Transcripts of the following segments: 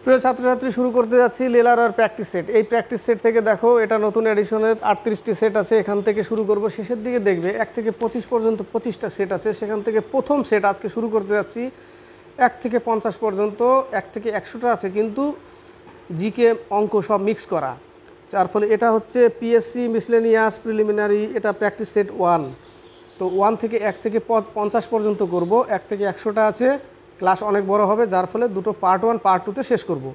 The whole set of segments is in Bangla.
প্রিয় ছাত্রছাত্রী, শুরু করতে যাচ্ছি লেলার আর প্র্যাকটিস সেট। এই প্র্যাকটিস সেট থেকে দেখো, এটা নতুন এডিশনের 38টি সেট আছে। এখান থেকে শুরু করব। শেষের দিকে দেখবে 1 থেকে 25 পর্যন্ত 25টা সেট আছে। সেখান থেকে প্রথম সেট আজকে শুরু করতে যাচ্ছি 1 থেকে 50 পর্যন্ত। 1 থেকে 100টা আছে, কিন্তু জিকে অঙ্ক সব মিক্স করা, যার ফলে এটা হচ্ছে পিএসসি মিসলেনিয়াস প্রিলিমিনারি, এটা প্র্যাকটিস সেট 1। তো 1 থেকে 1 থেকে 50 পর্যন্ত করব। 1 থেকে 100টা আছে, ক্লাস অনেক বড় হবে, যার ফলে দুটো পার্ট 1 পার্ট 2তে শেষ করব।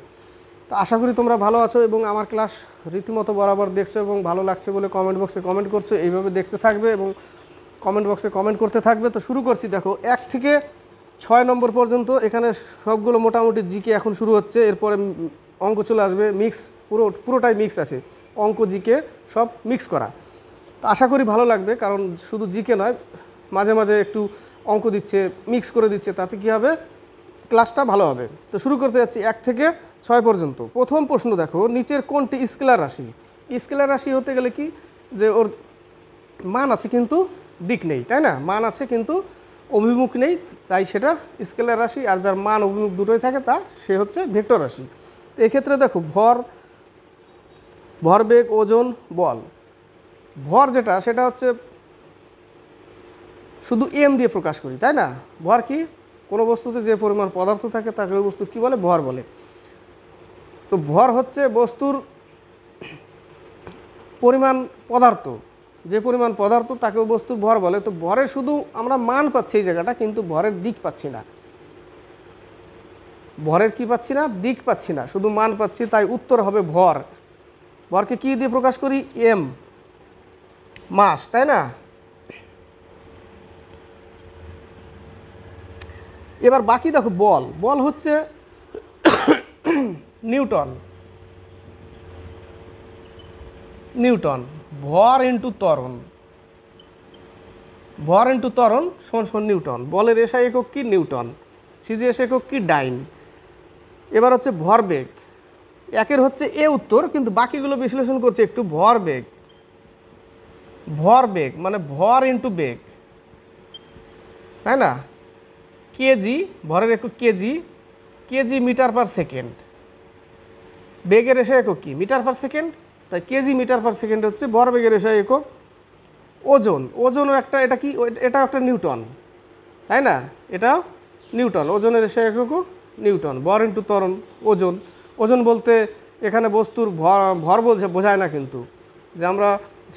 তো আশা করি তোমরা ভালো আছো এবং আমার ক্লাস রীতিমতো বরাবর দেখছো এবং ভালো লাগছে বলে কমেন্ট বক্সে কমেন্ট করছো। এইভাবে দেখতে থাকবে এবং কমেন্ট বক্সে কমেন্ট করতে থাকবে। তো শুরু করছি। দেখো 1 থেকে 6 নম্বর পর্যন্ত এখানে সবগুলো মোটামুটি জিকে এখন শুরু হচ্ছে। এরপরে অঙ্ক চলে আসবে, মিক্স, পুরোটাই মিক্স আছে, অঙ্ক জিকে সব মিক্স করা। তো আশা করি ভালো লাগবে, কারণ শুধু জিকে নয়, মাঝে মাঝে একটু অঙ্ক দিচ্ছে, মিক্স করে দিচ্ছে, তাতে কী হবে, ক্লাসটা ভালো হবে। তো শুরু করতে যাচ্ছি 1 থেকে 6 পর্যন্ত। প্রথম প্রশ্ন দেখো, নিচের কোনটি স্কেলার রাশি? স্কেলার রাশি হতে গেলে কি, যে ওর মান আছে কিন্তু দিক নেই, তাই না? মান আছে কিন্তু অভিমুখ নেই, তাই সেটা স্কেলার রাশি। আর যার মান অভিমুখ দুটোই থাকে তা সে হচ্ছে ভেক্টর রাশি। তো এক্ষেত্রে দেখো, ভরবেগ, ওজন, বল। ভর যেটা, সেটা হচ্ছে শুধু এম দিয়ে প্রকাশ করি, তাই না? ভর কি, কোনো বস্তুতে যে পরিমাণ পদার্থ থাকে তাকে ওই বস্তু কী বলে, ভর বলে। তো ভর হচ্ছে বস্তুর পরিমাণ পদার্থ, যে পরিমাণ পদার্থ তাকে ওই বস্তুর ভর বলে। তো ভরের শুধু আমরা মান পাচ্ছি এই জায়গাটা, কিন্তু ভরের দিক পাচ্ছি না। ভরের কি পাচ্ছি না, দিক পাচ্ছি না, শুধু মান পাচ্ছি, তাই উত্তর হবে ভর। ভরকে কি দিয়ে প্রকাশ করি, এম, মাস, তাই না? এবার বাকি দেখো, বল হচ্ছে নিউটন। ভর ইন্টু ত্বরণ, সমান নিউটন। বলের এসআই একক কি, নিউটন। সিজিএস একক কি, ডাইন। এবার হচ্ছে ভরবেগ। একের হচ্ছে এ উত্তর, কিন্তু বাকিগুলো বিশ্লেষণ করছে একটু। ভরবেগ মানে ভর ইন্টু বেগ, তাই না? কেজি, ভরের একক কেজি মিটার পার সেকেন্ড। বেগের এসআই একক কি, মিটার পার সেকেন্ড, তাই কেজি মিটার পার সেকেন্ড হচ্ছে ভরবেগের এসআই একক। ওজনও একটা, এটা কি, এটাও একটা নিউটন, তাই না? এটাও নিউটন, ওজনের এসআই এককও নিউটন। ভর ইন্টু ত্বরণ, ওজন বলতে এখানে বস্তুর ভর বলছে, বোঝায় না কিন্তু। যে আমরা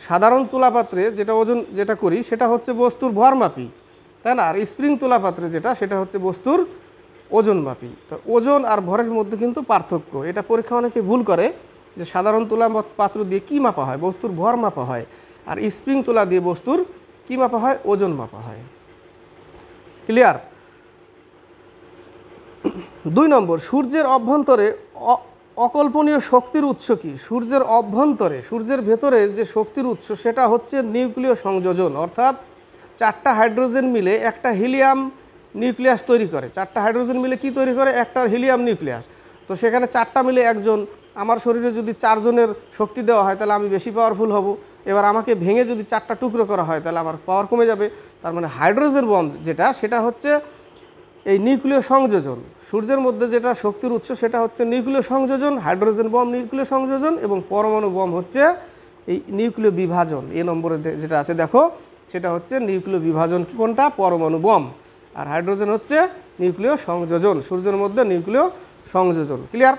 সাধারণ তুলাপাত্রে যেটা ওজন যেটা করি, সেটা হচ্ছে বস্তুর ভর মাপি, তাই না? আর স্প্রিং তুলাপাত্রে যেটা, সেটা হচ্ছে বস্তুর ওজন মাপি। তো ওজন আর ভরের মধ্যে কিন্তু পার্থক্য। এটা পরীক্ষা অনেকে ভুল করে, যে সাধারণ তুলা পাত্র দিয়ে কী মাপা হয়, বস্তুর ভর মাপা হয়, আর স্প্রিং তুলা দিয়ে বস্তুর কী মাপা হয়, ওজন মাপা হয়। ক্লিয়ার? 2 নম্বর, সূর্যের অভ্যন্তরে অকল্পনীয় শক্তির উৎস কি? সূর্যের অভ্যন্তরে, সূর্যের ভেতরে যে শক্তির উৎস, সেটা হচ্ছে নিউক্লিয় সংযোজন। অর্থাৎ 4টা হাইড্রোজেন মিলে একটা হিলিয়াম নিউক্লিয়াস তৈরি করে। 4টা হাইড্রোজেন মিলে কি তৈরি করে, একটা হিলিয়াম নিউক্লিয়াস। তো সেখানে 4টা মিলে একজন। আমার শরীরে যদি 4 জনের শক্তি দেওয়া হয়, তাহলে আমি বেশি পাওয়ারফুল হব। এবার আমাকে ভেঙে যদি 4টা টুকরো করা হয়, তাহলে আমার পাওয়ার কমে যাবে। তার মানে হাইড্রোজেন বম্ব যেটা, সেটা হচ্ছে এই নিউক্লিয় সংযোজন। সূর্যের মধ্যে যেটা শক্তির উৎস, সেটা হচ্ছে নিউক্লিয় সংযোজন। হাইড্রোজেন বম্ব নিউক্লিয় সংযোজন, এবং পরমাণু বম্ব হচ্ছে এই নিউক্লিয় বিভাজন। এ নম্বরে যেটা আছে দেখো, সেটা হচ্ছে নিউক্লিয় বিভাজন। কোনটা, পরমাণু বম্ব। আর হাইড্রোজেন হচ্ছে নিউক্লিয় সংযোজন, সূর্যের মধ্যে নিউক্লিয় সংযোজন। ক্লিয়ার?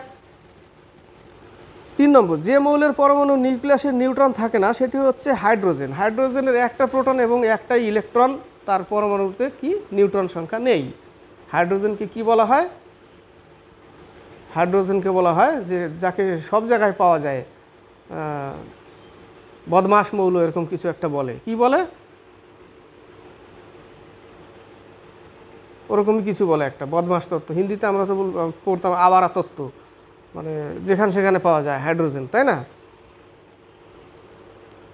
3 নম্বর, যে মৌলের পরমাণু নিউক্লিয়াসে নিউট্রন থাকে না, সেটি হচ্ছে হাইড্রোজেন। হাইড্রোজেনের একটা প্রোটন এবং একটাই ইলেকট্রন, তার পরমাণুতে কি, নিউট্রন সংখ্যা নেই। হাইড্রোজেনকে কি বলা হয়, হাইড্রোজেনকে বলা হয় যে যাকে সব জায়গায় পাওয়া যায়, বদমাস মৌল এরকম কিছু একটা বলে। কি বলে, ওরকমই কিছু বলে, একটা বদমাস তত্ত্ব। হিন্দিতে আমরা তো পড়তাম আবারা তত্ত্ব, মানে যেখানে সেখানে পাওয়া যায় হাইড্রোজেন, তাই না?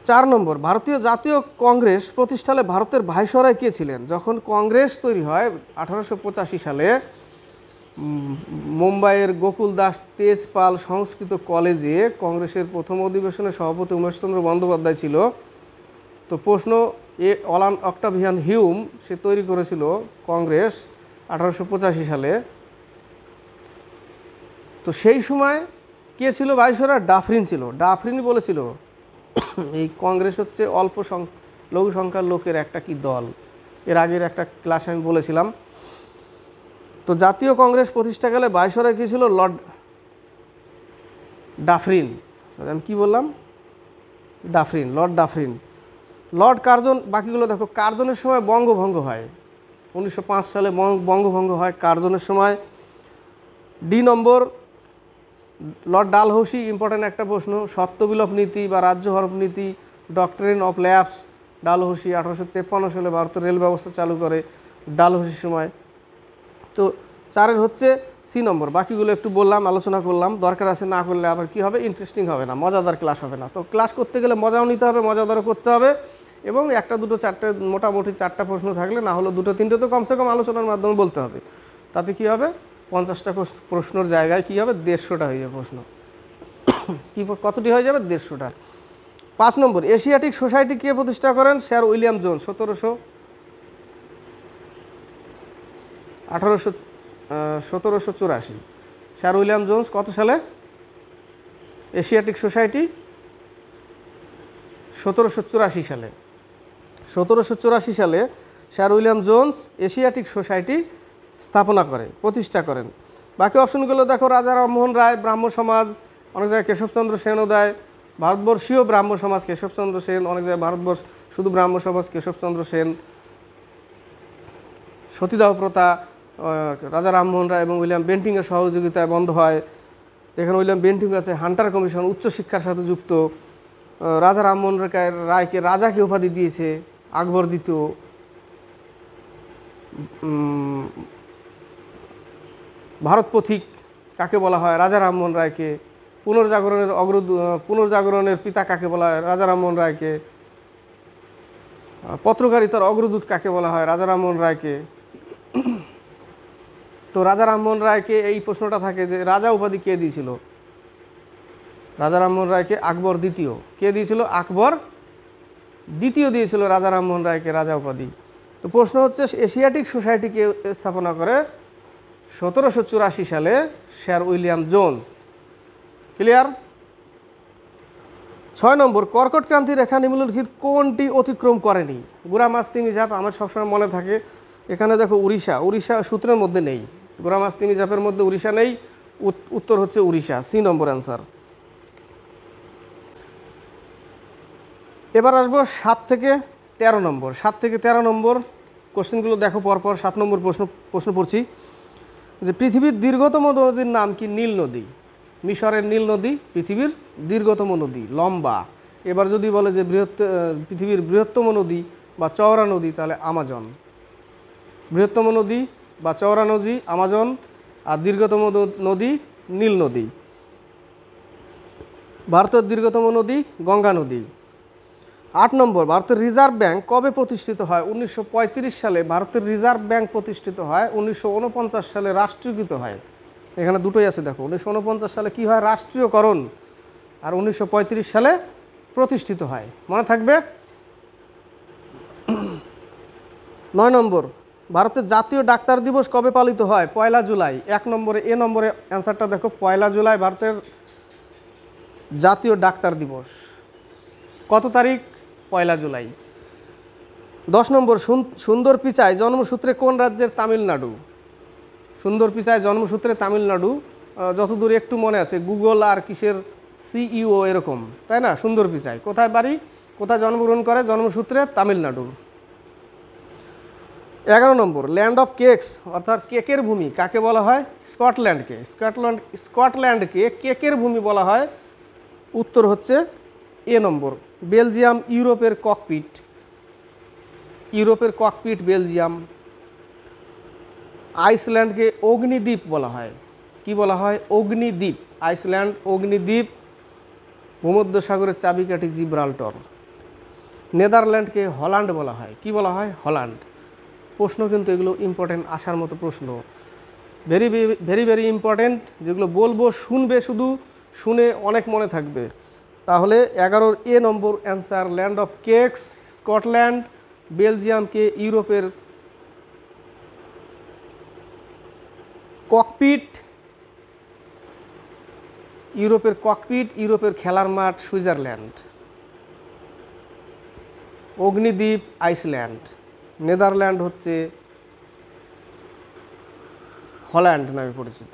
4 নম্বর, ভারতীয় জাতীয় কংগ্রেস প্রতিষ্ঠালে ভারতের ভাইসরয় কে ছিলেন? যখন কংগ্রেস তৈরি হয় 1885 সালে, মুম্বাইয়ের গোকুল দাস তেজপাল সংস্কৃত কলেজে কংগ্রেসের প্রথম অধিবেশনে সভাপতি উমেশচন্দ্র বন্দ্যোপাধ্যায় ছিল। তো প্রশ্ন, অলান অক্টাভিয়ান হিউম সে তৈরি করেছিল কংগ্রেস 1885 সালে। তো সেই সময় কে ছিল ভাইসরয়? ডাফরিন ছিল। ডাফরিনই বলেছিল এই কংগ্রেস হচ্ছে লঘু সংখ্যার লোকের একটা কি দল। এর আগের একটা ক্লাসে আমি বলেছিলাম। তো জাতীয় কংগ্রেস প্রতিষ্ঠাকালে ভাইসরয় কী ছিল? Lord Dufferin. আমি কী বললাম? Dufferin, Lord Dufferin. Lord Curzon, বাকিগুলো দেখো। কার্জনের সময় বঙ্গভঙ্গ হয়, 1905 সালে বঙ্গভঙ্গ হয় কার্জনের সময়। ডি নম্বর লর্ড ডালহৌসি, ইম্পর্ট্যান্ট একটা প্রশ্ন। সত্যবিলোপ নীতি বা রাজ্য হরপ নীতি, ডক্ট্রিন অফ ল্যাপস। ডালহৌসি 1853 সালে ভারতের রেল ব্যবস্থা চালু করে ডালহৌসির সময়। তো 4 হচ্ছে সি নম্বর। বাকিগুলো একটু বললাম, আলোচনা করলাম। দরকার আছে, না করলে আবার কি হবে? ইন্টারেস্টিং হবে না, মজাদার ক্লাস হবে না। তো ক্লাস করতে গেলে মজাও নিতে হবে, মজাদারও করতে হবে, এবং একটা দুটো চারটে মোটামুটি 4টা প্রশ্ন থাকলে, না হলে 2-3টে তো কমসে কম আলোচনার মাধ্যমে বলতে হবে। তাতে কি হবে? 50টা প্রশ্নের জায়গায় কি হবে? 150টা হয়ে যাবে প্রশ্ন। কতটি হয়ে যাবে? 150টা। 5 নম্বর এশিয়াটিক সোসাইটি কে প্রতিষ্ঠা করেন? Sir William Jones, 1784। Sir William Jones কত সালে? এশিয়াটিক সোসাইটি 1784 সালে। 1784 সালে sir William Jones Asiatic society স্থাপনা করে, প্রতিষ্ঠা করেন। বাকি অপশনগুলো দেখো। রাজা রামমোহন রায়, ব্রাহ্ম সমাজ, অনেক জায়গায় কেশবচন্দ্র সেনোদয়। ভারতবর্ষীয় ব্রাহ্ম সমাজ, কেশবচন্দ্র সেন, অনেক জায়গায় ভারতবর্ষ শুধু ব্রাহ্ম সমাজ, কেশবচন্দ্র সেন। সতীদাহ প্রথা রাজা রামমোহন রায় এবং উইলিয়াম বেন্টিংয়ের সহযোগিতায় বন্ধ হয়। এখানে উইলিয়াম বেন্টিং আছে। হান্টার কমিশন, উচ্চশিক্ষার সাথে যুক্ত। রাজা রামমোহন রায়কে রাজাকে উপাধি দিয়েছে আকবর দ্বিতীয়। ভারত পথিক কাকে বলা হয়? রাজা রামমোহন রায়কে। পুনর্জাগরণের পিতা কাকে বলা হয়? রাজা রামমোহন রায়কে। পত্রকারিতার অগ্রদূত কাকে বলা হয়? রাজা রামমোহন রায়কে। তো রাজা রামমোহন রায়কে এই প্রশ্নটা থাকে যে রাজা উপাধি কে দিয়েছিল? রাজা রামমোহন রায়কে আকবর দ্বিতীয়। কে দিয়েছিল? আকবর দ্বিতীয় দিয়েছিল রাজা রামমোহন রায়কে রাজা উপাধি। তো প্রশ্ন হচ্ছে এশিয়াটিক সোসাইটিকে স্থাপনা করে 1784 সালে স্যার উইলিয়াম জোন্স। ক্লিয়ার? 6 নম্বর কর্কট ক্রান্তি রেখা নিম্নলিখিত কোনটি অতিক্রম করেনি? গুড়ামাছ তিমি ঝাপ আমার সবসময় মনে থাকে। এখানে দেখো উড়িষ্যা সূত্রের মধ্যে নেই। গুড়ামাছ তিমি ঝাপের মধ্যে উড়িষ্যা নেই। উত্তর হচ্ছে উড়িষ্যা, সি নম্বর অ্যান্সার। এবার আসবো 7 থেকে 13 নম্বর। 7 থেকে 13 নম্বর কোশ্চেনগুলো দেখো পরপর। 7 নম্বর প্রশ্ন পড়ছি যে পৃথিবীর দীর্ঘতম নদীর নাম কি? নীল নদী। মিশরের নীল নদী পৃথিবীর দীর্ঘতম নদী, লম্বা। এবার যদি বলে যে পৃথিবীর বৃহত্তম নদী বা চওড়া নদী, তাহলে আমাজন। বৃহত্তম নদী বা চওড়া নদী আমাজন, আর দীর্ঘতম নদী নীল নদী। ভারতের দীর্ঘতম নদী গঙ্গা নদী। 8 নম্বর ভারতের রিজার্ভ ব্যাংক কবে প্রতিষ্ঠিত হয়? 1935 সালে ভারতের রিজার্ভ ব্যাংক প্রতিষ্ঠিত হয়। 1949 সালে রাষ্ট্রীয়কৃত হয়। এখানে দুটোই আছে দেখো। 1949 সালে কি হয়? রাষ্ট্রীয়করণ। আর 1935 সালে প্রতিষ্ঠিত হয়, মনে থাকবে। 9 নম্বর ভারতের জাতীয় ডাক্তার দিবস কবে পালিত হয়? 1 জুলাই। 1 নম্বরে এ নম্বরে অ্যান্সারটা দেখো। 1 জুলাই ভারতের জাতীয় ডাক্তার দিবস। কত তারিখ? 1 জুলাই। 10 নম্বর সুন্দর পিচাই জন্মসূত্রে কোন রাজ্যের? তামিলনাড়ু। সুন্দর পিচাই জন্মসূত্রে তামিলনাড়ু। যতদূর একটু মনে আছে, গুগল আর কিসের সিইও এরকম, তাই না? সুন্দর পিচাই কোথায় বাড়ি, কোথায় জন্মগ্রহণ করে? জন্মসূত্রে তামিলনাড়ু। 11 নম্বর ল্যান্ড অফ কেকস অর্থাৎ কেকের ভূমি কাকে বলা হয়? স্কটল্যান্ডকে। স্কটল্যান্ডকে কেকের ভূমি বলা হয়। উত্তর হচ্ছে এ নম্বর। বেলজিয়াম ইউরোপের ককপিট বেলজিয়াম। আইসল্যান্ডকে অগ্নিদ্বীপ বলা হয়। কি বলা হয়? অগ্নিদ্বীপ। আইসল্যান্ড অগ্নিদ্বীপ। ভূমধ্যসাগরের চাবিকাঠি জিব্রাল্টার। নেদারল্যান্ডকে হল্যান্ড বলা হয়। কি বলা হয়? হল্যান্ড। প্রশ্ন কিন্তু এগুলো ইম্পর্টেন্ট, আসার মতো প্রশ্ন, ভেরি ভেরি ভেরি ইম্পর্টেন্ট। যেগুলো বলবো শুনবে, শুধু শুনে অনেক মনে থাকবে। তাহলে 11 এ number answer land of cakes Scotland. বেলজিয়ামকে ইউরোপের ককপিট ইউরোপের ককপিট, ইউরোপের খেলার মাঠ সুইজারল্যান্ড, অগ্নিদ্বীপ আইসল্যান্ড, নেদারল্যান্ড হচ্ছে হল্যান্ড নামে পরিচিত।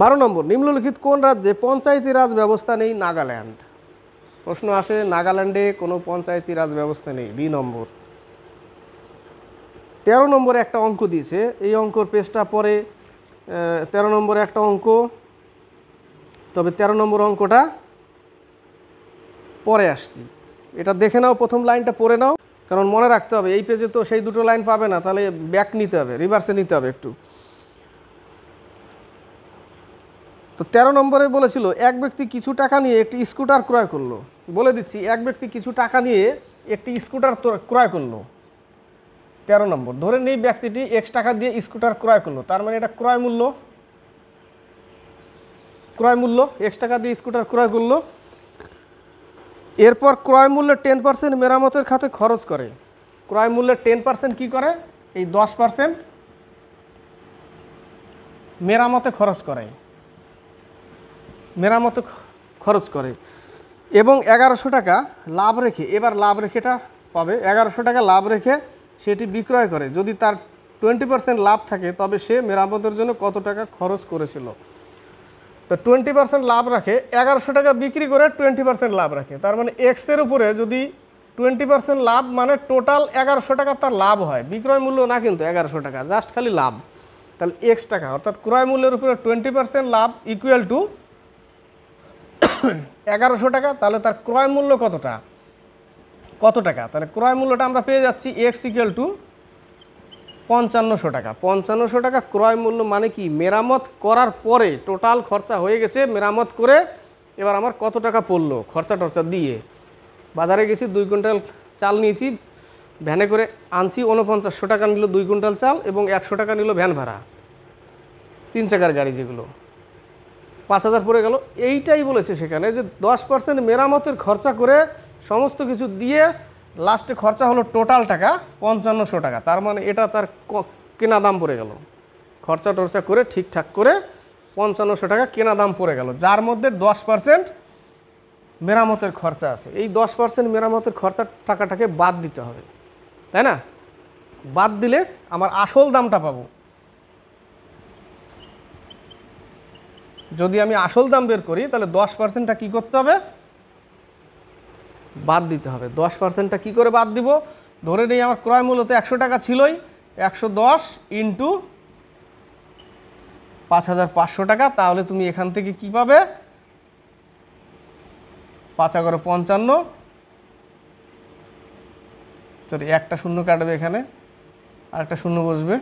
12 নম্বর, নিম্নলিখিত কোন রাজ্যে পঞ্চায়েতি রাজ ব্যবস্থা নেই? নাগাল্যান্ড। প্রশ্ন আসে, নাগাল্যান্ডে কোনো পঞ্চায়েতি রাজ ব্যবস্থা নেই। বি নম্বর। 13 নম্বরে একটা অঙ্ক দিয়েছে, এই অঙ্কর পেজটা পরে 13 নম্বরে একটা অঙ্ক, তবে 13 নম্বর অঙ্কটা পরে আসছি, এটা দেখে নাও, প্রথম লাইনটা পড়ে নাও, কারণ মনে রাখতে হবে এই পেজে তো সেই দুটো লাইন পাবে না, তাহলে ব্যাক নিতে হবে, রিভার্সে নিতে হবে একটু। তো 13 নম্বরে বলেছিল এক ব্যক্তি কিছু টাকা নিয়ে একটি স্কুটার ক্রয় করলো। বলে দিচ্ছি, এক ব্যক্তি কিছু টাকা নিয়ে একটি স্কুটার ক্রয় করলো। 13 নম্বর, ধরে নেই ব্যক্তিটি X টাকা দিয়ে স্কুটার ক্রয় করলো, তার মানে এটা ক্রয় মূল্য, X টাকা দিয়ে স্কুটার ক্রয় করলো। এরপর ক্রয় মূল্যের 10% মেরামতের খাতে খরচ করে। ক্রয় মূল্যের 10% কি করে? এই 10% মেরামতে খরচ করে, এবং 1100 টাকা লাভ রেখে, এবার লাভ রেখেটা পাবে, 1100 টাকা লাভ রেখে সেটি বিক্রয় করে। যদি তার 20% লাভ থাকে তবে সে মেরামতের জন্য কত টাকা খরচ করেছিল? তো 20% লাভ রাখে, 1100 টাকা বিক্রি করে 20% লাভ রাখে, তার মানে এক্সের উপরে যদি 20% লাভ, মানে টোটাল 1100 টাকা তার লাভ হয়, বিক্রয় মূল্য না কিন্তু 1100 টাকা, জাস্ট খালি লাভ। তাহলে এক্স টাকা, অর্থাৎ ক্রয় মূল্যের উপরে 20% লাভ ইকুয়াল টু 1100 টাকা। তাহলে তার ক্রয় মূল্য কত টাকা? তাহলে ক্রয় মূল্যটা আমরা পেয়ে যাচ্ছি এক্স ইকুয়াল টু 5500 টাকা। 5500 টাকা ক্রয় মূল্য, মানে কি মেরামত করার পরে টোটাল খরচা হয়ে গেছে, মেরামত করে এবার আমার কত টাকা পড়লো খরচা টরচা দিয়ে। বাজারে গেছি, 2 কুইন্টাল চাল নিয়েছি, ভ্যানে করে আনছি, 4900 টাকা নিল 2 কুইন্টাল চাল, এবং 100 টাকা নিল ভ্যান ভাড়া, 3 চাকার গাড়ি যেগুলো, 5000 পড়ে গেল। এইটাই বলেছে সেখানে যে 10% মেরামতের খরচা করে সমস্ত কিছু দিয়ে লাস্টে খরচা হলো টোটাল টাকা 5500 টাকা। তার মানে এটা তার কেনা দাম পড়ে গেল, খরচা টরচা করে ঠিকঠাক করে 5500 টাকা কেনা দাম পড়ে গেল, যার মধ্যে 10% মেরামতের খরচা আছে। এই 10% মেরামতের খরচার টাকাটাকে বাদ দিতে হবে, তাই না? বাদ দিলে আমার আসল দামটা পাবো। যদি আমি আসল দাম বের করি তাহলে 10%টা কী করতে হবে? বাদ দিতে হবে। 10%টা কী করে বাদ দিব? ধরে নিই আমার ক্রয় মূল্য তো 100 টাকা ছিলই, 110 ইন্টু 5500 টাকা, তাহলে তুমি এখান থেকে কি পাবে? 5 × 55, সরি একটা শূন্য কাটবে এখানে, আর একটা শূন্য বসবে,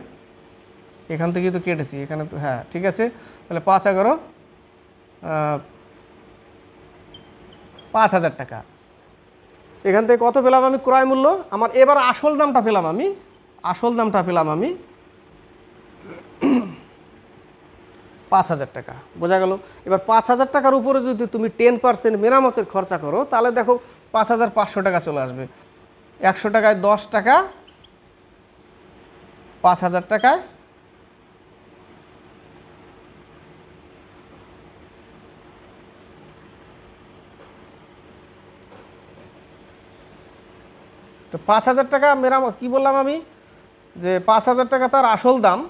এখান থেকেই তো কেটেছি, এখানে তো, হ্যাঁ ঠিক আছে। তাহলে 5 × 5000 টাকা। এখান থেকে কত পেলাম আমি ক্রয় মূল্য? আমার এবার আসল দামটা পেলাম আমি 5000 টাকা। বোঝা গেল? এবার 5000 টাকার উপরে যদি তুমি 10% মেরামতের খরচা করো, তাহলে দেখো 5500 টাকা চলে আসবে। 100 টাকায় 10 টাকা, 5000 টাকায় তো 5000 টাকা মেরামত, কি বললাম আমি যে 5000 টাকা তার আসল দাম,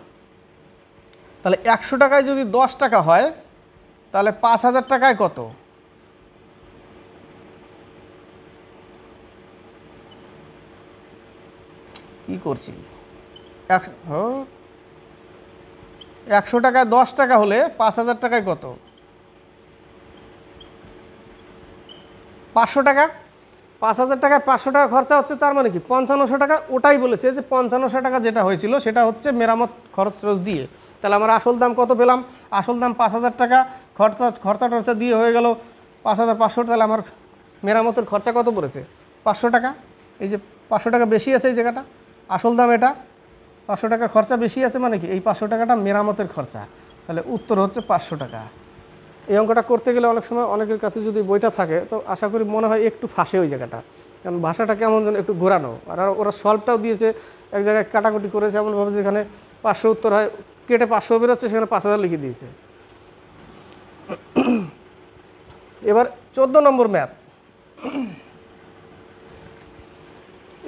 তাহলে 100 টাকায় যদি 10 টাকা হয় তাহলে 5000 টাকায় কত? কি করছি, 100 টাকায় 10 টাকা হলে 5000 টাকায় কত? 500 টাকা। 5000 টাকায় 500 টাকা খরচা হচ্ছে, তার মানে কি 5500 টাকা। ওটাই বলেছে যে 5500 টাকা যেটা হয়েছিল সেটা হচ্ছে মেরামত খরচ দিয়ে। তাহলে আমার আসল দাম কত পেলাম? আসল দাম 5000 টাকা, খরচা টরচা দিয়ে হয়ে গেল 5500। তাহলে আমার মেরামতের খরচা কত পড়েছে? 500 টাকা। এই যে 500 টাকা বেশি আছে এই জায়গাটা, আসল দাম এটা, 500 টাকা খরচা বেশি আছে, মানে কি এই 500 টাকাটা মেরামতের খরচা। তাহলে উত্তর হচ্ছে 500 টাকা। এই অঙ্কটা করতে গেলে অনেক সময় অনেকের কাছে যদি বইটা থাকে তো আশা করি মনে হয় একটু ফাঁসে ওই জায়গাটা, কারণ ভাষাটা কেমন যেন একটু ঘোরানো, আর ওরা সলভটাও দিয়েছে এক জায়গায় কাটাকুটি করেছে এমনভাবে যেখানে 500 উত্তর হয়, কেটে 500 বেরোচ্ছে, সেখানে 5000 লিখে দিয়েছে। এবার 14 নম্বর ম্যাথ।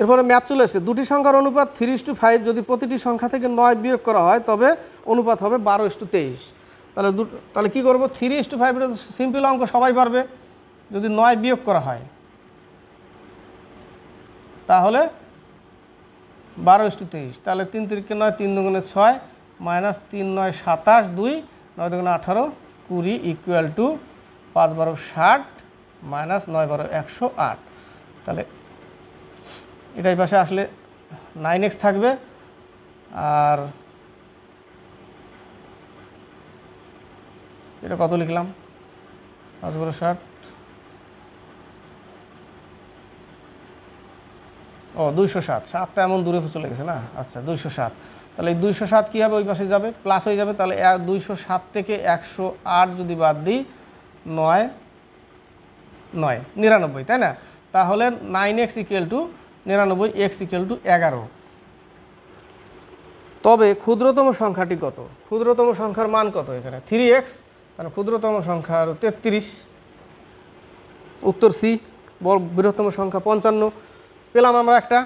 এরপরে ম্যাথ চলে এসেছে, দুটি সংখ্যার অনুপাত 3:5, যদি প্রতিটি সংখ্যা থেকে 9 বিয়োগ করা হয় তবে অনুপাত হবে 12:23। তাহলে কি করব, 3:5 এটা সিম্পল অঙ্ক, সবাই পারবে। যদি 9 বিয়োগ করা হয় তাহলে 12:23, তাহলে 3 3 9, 3 2 6, মাইনাস 3 9 27, 2 9 2 18, 20 ইকুয়াল টু 5 12 60, মাইনাস 9 12 108। তাহলে এটাই পাশে আসলে 9x থাকবে, আর এটা কত লিখলাম, 5 12 60, 207, 7টা এমন দূরে চলে গেছে না, আচ্ছা 207। তাহলে এই 207 কী হবে, ওই পাশে যাবে, প্লাস হয়ে যাবে। তাহলে 207 থেকে 108 যদি বাদ দিই, 9 9 99, তাই না? তাহলে 9x equal to 99, x equal to 11। তবে ক্ষুদ্রতম সংখ্যাটি কত? ক্ষুদ্রতম সংখ্যার মান কত এখানে? 3x, কারণ ক্ষুদ্রতম সংখ্যা 33। উত্তর সি। বৃহত্তম সংখ্যা 55 পেলাম আমরা একটা।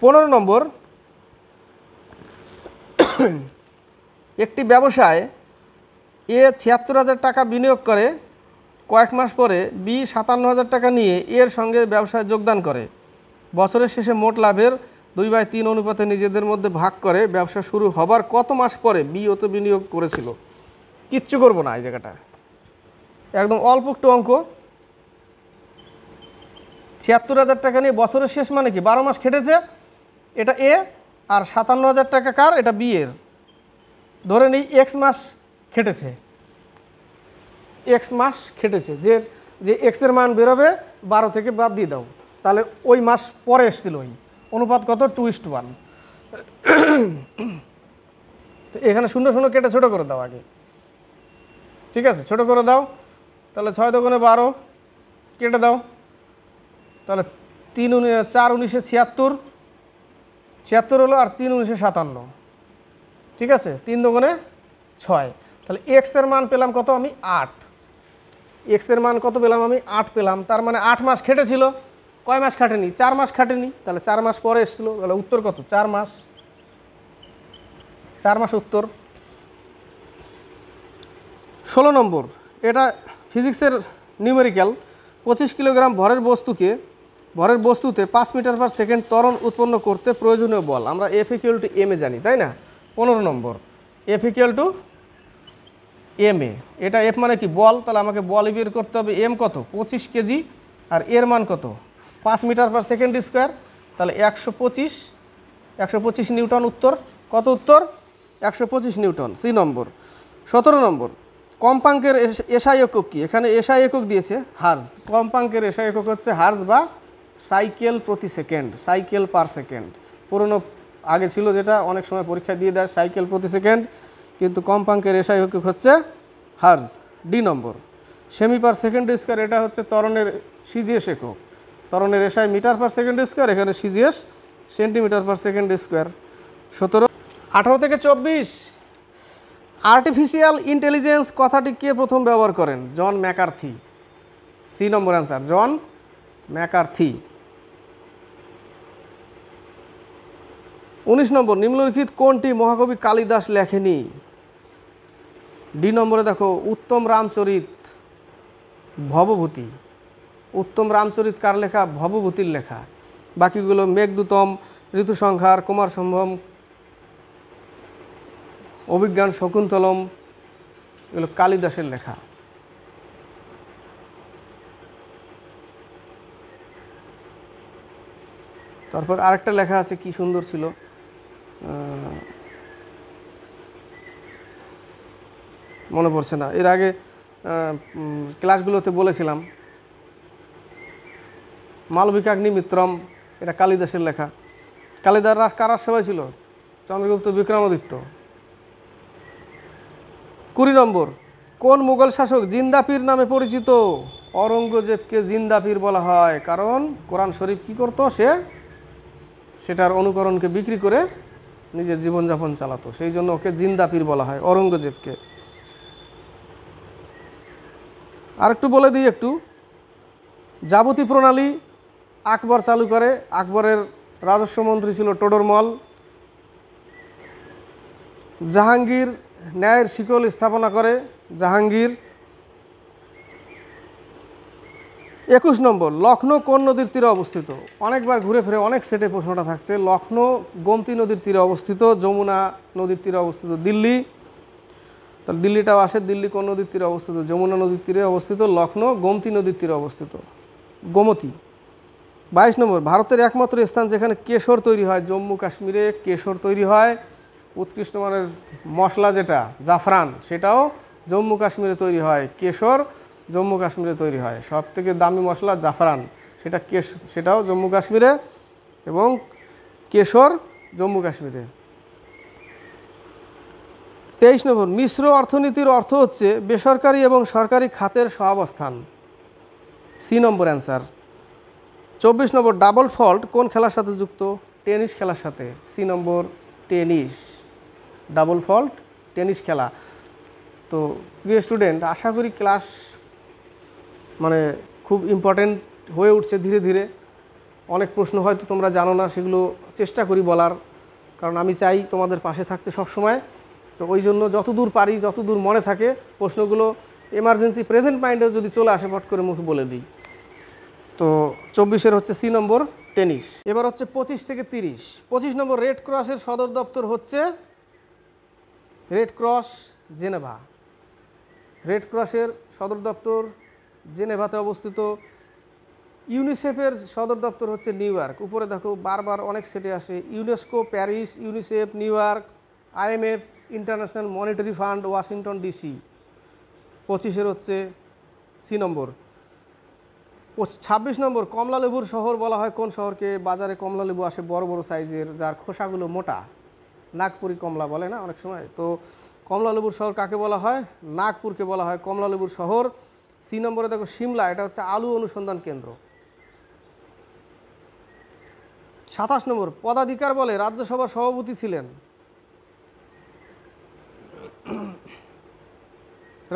15 নম্বর, একটি ব্যবসায় এ 76,000 টাকা বিনিয়োগ করে, কয়েক মাস পরে বি 57,000 টাকা নিয়ে এর সঙ্গে ব্যবসায় যোগদান করে। বছরের শেষে মোট লাভের 2/3 অনুপাতে নিজেদের মধ্যে ভাগ করে। ব্যবসা শুরু হবার কত মাস পরে বি অত বিনিয়োগ করেছিল? কিচ্ছু করবো না এই জায়গাটা, একদম অল্প একটু অঙ্ক। 76,000 টাকা নিয়ে বছরের শেষ মানে কি, 12 মাস খেটেছে, এটা এ, আর 57,000 টাকা কার, এটা বি এর। ধরে নিই এক্স মাস খেটেছে, এক্স মাস খেটেছে, যে এক্সের মান বেরোবে 12 থেকে বাদ দিয়ে দাও, তাহলে ওই মাস পরে এসেছিল। ওই অনুপাত কত, 2:1। তো এখানে 0 0 কেটে ছোটো করে দাও আগে, ঠিক আছে, ছোটো করে দাও। তাহলে 6 2 12 কেটে দাও, তাহলে 3 4 19 76, 76 হলো, আর 3 19 57, ঠিক আছে, 3 2 6। তাহলে এক্সের মান পেলাম কত আমি, 8। এক্সের মান কত পেলাম আমি, 8 পেলাম। তার মানে 8 মাস খেটেছিল, কয় মাস খাটেনি, 4 মাস খাটেনি, তাহলে 4 মাস পরে এসেছিলো। তাহলে উত্তর কত, 4 মাস, 4 মাস উত্তর। 16 নম্বর, এটা ফিজিক্সের নিউমেরিক্যাল। 25 কিলোগ্রাম ভরের বস্তুতে 5 মিটার পার সেকেন্ড ত্বরণ উৎপন্ন করতে প্রয়োজনীয় বল আমরা F equal to M A জানি, তাই না? 15 নম্বর, F equal to M A. এটা F মানে কি, বল, তাহলে আমাকে বল বের করতে হবে। এম কত, 25 কেজি, আর এর মান কত, 5 মিটার পার সেকেন্ড স্কোয়ার, তাহলে 125 নিউটন। উত্তর কত, উত্তর 125 নিউটন, সি নম্বর। 17 নম্বর, কম্পাঙ্কের এসআই একক কি? এখানে এসআই একক দিয়েছে হার্জ। কম্পাঙ্কের এসআই একক হচ্ছে হার্জ বা সাইকেল প্রতি সেকেন্ড, সাইকেল পার সেকেন্ড। পুরনো আগে ছিল যেটা অনেক সময় পরীক্ষা দিয়ে দেয় সাইকেল প্রতি সেকেন্ড, কিন্তু কম্পাঙ্কের এসআই একক হচ্ছে hertz. D number, semi per second square, এটা হচ্ছে ত্বরণের সিজিএস একক। ত্বরণের SI metre per second square, এখানে CGS centimetre per second square. 17 18 থেকে 24, আর্টিফিশিয়াল ইন্টেলিজেন্স কথাটি কে প্রথম ব্যবহার করেন? জন ম্যাকার্থি, সি নম্বর অ্যান্সার, জন ম্যাকার্থি। 19 নম্বর, নিম্নলিখিত কোনটি মহাকবি কালিদাস লেখেনি? ডি নম্বরে দেখো, উত্তম রামচরিত, ভবভূতি। উত্তম রামচরিত কার লেখা? ভবভূতির লেখা। বাকিগুলো মেঘদূতম, ঋতুসংহার, কুমার সম্ভব, অভিজ্ঞান শকুন্তলম, এগুলো কালিদাসের লেখা। তারপর আরেকটা লেখা আছে, কি সুন্দর ছিল, মনে পড়ছে না, এর আগে ক্লাসগুলোতে বলেছিলাম, মালবিকাগ্নি মিত্রম, এটা কালিদাসের লেখা। কালিদাস কারার সময় ছিল? চন্দ্রগুপ্ত বিক্রমাদিত্য। 20 নম্বর, কোন মুঘল শাসক জিন্দাপীর নামে পরিচিত? औरंगजेबকে জিন্দা পীর বলা হয়, কারণ কোরআন শরীফ কি করতো, সেটার অনুকরণকে বিক্রি করে নিজের জীবনযাপন চালাতো, সেই জন্য ওকে জিন্দা পীর বলা হয় औरंगजेबকে। আর একটু বলে দিই, একটু যাবতী প্রণালী আকবর চালু করে। আকবরের রাজস্ব মন্ত্রী ছিল টোডরমল। জাহাঙ্গীর ন্যায়ের শিকল স্থাপনা করে, জাহাঙ্গীর। 21 নম্বর, লখনৌ কোন নদীর তীরে অবস্থিত? অনেকবার ঘুরে ফিরে অনেক সেটে প্রশ্নটা থাকছে। লখনৌ গোমতী নদীর তীরে অবস্থিত, যমুনা নদীর তীরে অবস্থিত দিল্লি, তাহলে দিল্লিটাও আসে। দিল্লি কোন নদীর তীরে অবস্থিত? যমুনা নদীর তীরে অবস্থিত। লখনৌ গোমতী নদীর তীরে অবস্থিত, গোমতী। 22 নম্বর, ভারতের একমাত্র স্থান যেখানে কেশর তৈরি হয়? জম্মু কাশ্মীরে কেশর তৈরি হয়। উৎকৃষ্ট মানের মশলা যেটা জাফরান, সেটাও জম্মু কাশ্মীরে তৈরি হয়। কেশর জম্মু কাশ্মীরে তৈরি হয়। সব থেকে দামি মশলা জাফরান, সেটাও জম্মু কাশ্মীরে, এবং কেশর জম্মু কাশ্মীরে। 23 নম্বর, মিশ্র অর্থনীতির অর্থ হচ্ছে বেসরকারি এবং সরকারি খাতের সহাবস্থান। সি নম্বর অ্যান্সার। 24 নম্বর, ডাবল ফল্ট কোন খেলার সাথে যুক্ত? টেনিস খেলার সাথে। সি নম্বর, টেনিস। ডাবল ফল্ট টেনিস খেলা। তো প্রিয় স্টুডেন্ট, আশা করি ক্লাস মানে খুব ইম্পর্টেন্ট হয়ে উঠছে ধীরে ধীরে। অনেক প্রশ্ন হয়তো তোমরা জানো না, সেগুলো চেষ্টা করি বলার, কারণ আমি চাই তোমাদের পাশে থাকতে সব সময়। তো ওই জন্য যতদূর পারি, যতদূর মনে থাকে প্রশ্নগুলো এমার্জেন্সি প্রেজেন্ট মাইন্ডে যদি চলে আসে পট করে মুখে বলে দিই। তো 24-এর হচ্ছে সি নম্বর, টেনিস। এবার হচ্ছে 25 থেকে 30। 25 নম্বর, রেড ক্রসের সদর দপ্তর হচ্ছে রেড ক্রস জেনেভা। রেড ক্রসের সদর দপ্তর জেনেভাতে অবস্থিত। ইউনিসেফের সদর দপ্তর হচ্ছে নিউ ইয়র্ক। উপরে দেখো বারবার অনেক সেটে আসে, UNESCO Paris, UNICEF new York, IMF international monetary fund Washington DC। 25-এর হচ্ছে সি নম্বর। 26 নম্বর, কমলা লেবুর শহর বলা হয় কোন শহরকে? বাজারে কমলা লেবু আসে বড় বড় সাইজের, যার খোসাগুলো মোটা, নাগপুরি কমলা বলে না অনেক সময়। তো কমলা লেবুর শহর কাকে বলা হয়? নাগপুরকে বলা হয় কমলা লেবুর শহর। সি নম্বরে দেখো সিমলা, এটা হচ্ছে আলু অনুসন্ধান কেন্দ্র। 27 নম্বর, পদাধিকার বলে রাজ্যসভার সভাপতি ছিলেন?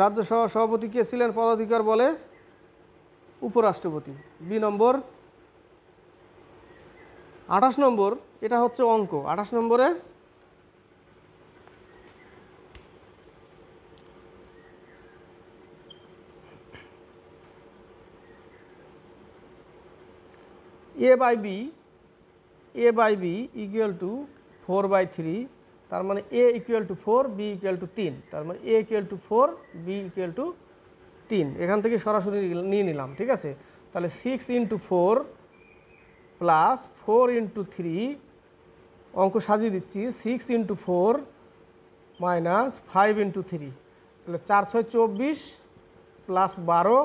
রাজ্যসভার সভাপতি কে ছিলেন পদাধিকার বলে? উপরাষ্ট্রপতি। বি নম্বর। 28 নম্বর, এটা হচ্ছে অঙ্ক। 28 নম্বরে a/b = 4/3, তার মানে a = 4, b = 3, তার মানে a = 4, b = 3। এখান থেকে সরাসরি নিয়ে নিলাম, ঠিক আছে। তাহলে 6 × 4 + 4 × 3, অঙ্ক সাজিয়ে দিচ্ছি, 6 × 4 - 5 × 3, তাহলে 4 × 6 = 24 + 12